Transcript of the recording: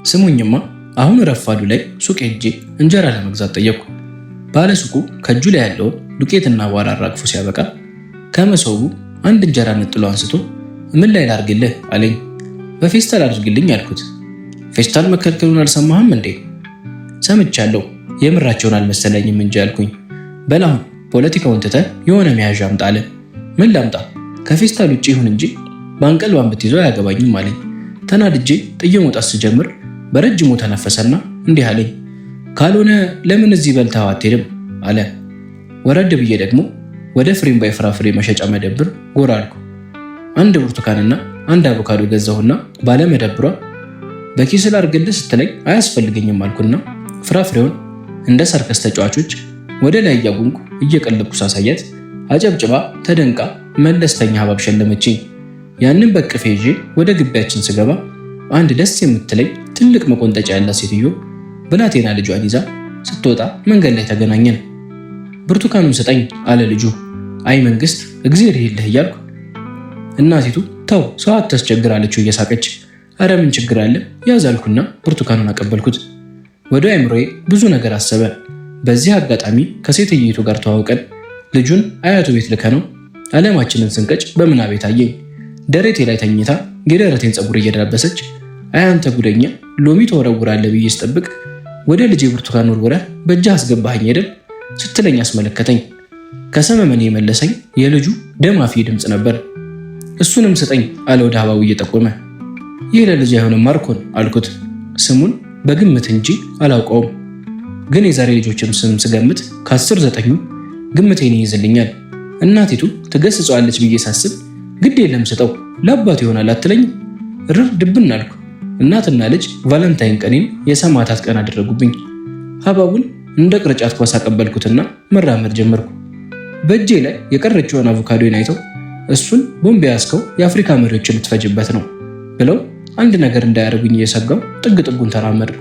ስሙኝማ አሁን ረፋዱ ላይ ሱቅ ሄጄ እንጀራ ለመግዛት ጠየቅኩ። ባለ ሱቁ ከእጁ ላይ ያለውን ዱቄትና አቧራ አራግፎ ሲያበቃ ከመሶቡ አንድ እንጀራ ነጥሎ አንስቶ ምን ላይ ላድርግልህ አለኝ። በፌስታል አድርግልኝ አልኩት። ፌስታል መከልከሉን አልሰማህም እንዴ? ሰምቻለሁ፣ የምራቸውን አልመሰለኝም እንጂ አልኩኝ። በላሁን ፖለቲካውን ትተህ የሆነ መያዣ አምጣ አለ። ምን ላምጣ? ከፌስታል ውጭ ይሁን እንጂ ባንቀልባን ብትይዘው አያገባኝም አለኝ። ተናድጄ ጥዬ መውጣት ስጀምር በረጅሙ ተነፈሰና እንዲህ አለኝ፣ ካልሆነ ለምን እዚህ በልተኸው አትሄድም አለ። ወረድ ብዬ ደግሞ ወደ ፍሬም ባይ ፍራፍሬ መሸጫ መደብር ጎራ አልኩ። አንድ ብርቱካንና አንድ አቮካዶ ገዛሁና ባለመደብሯ በኪስ ላድርግልህ ስትለኝ አያስፈልገኝም አልኩና ፍራፍሬውን እንደ ሰርከስ ተጫዋቾች ወደ ላይ እያጎንኩ እየቀለብኩ ሳሳያት አጨብጭባ ተደንቃ መለስተኛ ሀባብ ሸለመችኝ። ያንን በቅፌ ይዤ ወደ ግቢያችን ስገባ አንድ ደስ የምትለኝ ትልቅ መቆንጠጫ ያላት ሴትዮ ብላቴና ልጇን ይዛ ስትወጣ መንገድ ላይ ተገናኘን። ብርቱካኑን ስጠኝ አለ ልጁ። አይ መንግስት እግዚአብሔር ይልህ እያልኩ እናቲቱ ተው ሰው አታስቸግር አለችው እየሳቀች። አረ ምን ችግር አለ ያዝ አልኩና ብርቱካኑን አቀበልኩት። ወደ አእምሮዬ ብዙ ነገር አሰበ። በዚህ አጋጣሚ ከሴትየይቱ ጋር ተዋውቀን ልጁን አያቱ ቤት ልከነው ዓለማችንን ስንቀጭ በምናቤ ታየኝ። ደረቴ ላይ ተኝታ የደረቴን ፀጉር እየዳበሰች አያንተ ጉደኛ ሎሚ ተወረውራለህ ብዬ ስጠብቅ ወደ ልጄ ብርቱካን ወርወረህ በእጅህ አስገባኸኝ አይደል ስትለኝ አስመለከተኝ። ከሰመመኔ የመለሰኝ የልጁ ደም አፊ ድምፅ ነበር። እሱንም ስጠኝ አለ ወደ ሀባቡ እየጠቆመ። ይህ ለልጅ አይሆንም ማርኮን አልኩት። ስሙን በግምት እንጂ አላውቀውም፣ ግን የዛሬ ልጆችም ስም ስገምት ከ10 9 ግምቴን ይይዝልኛል። እናቲቱ ትገስጸዋለች ብዬ ሳስብ ግድ የለም ስጠው ለአባቱ ይሆናል አትለኝም? ርር ድብን አልኩ። እናትና ልጅ ቫለንታይን ቀኔን የሰማዕታት ቀን አደረጉብኝ። ሀባቡን እንደ ቅርጫት ኳስ አቀበልኩትና መራመድ ጀመርኩ። በእጄ ላይ የቀረችውን አቮካዶን አይተው እሱን ቦምብ ያዝከው የአፍሪካ መሪዎችን ልትፈጅበት ነው ብለው አንድ ነገር እንዳያደርጉኝ እየሰጋው ጥግ ጥጉን ተራመድኩ።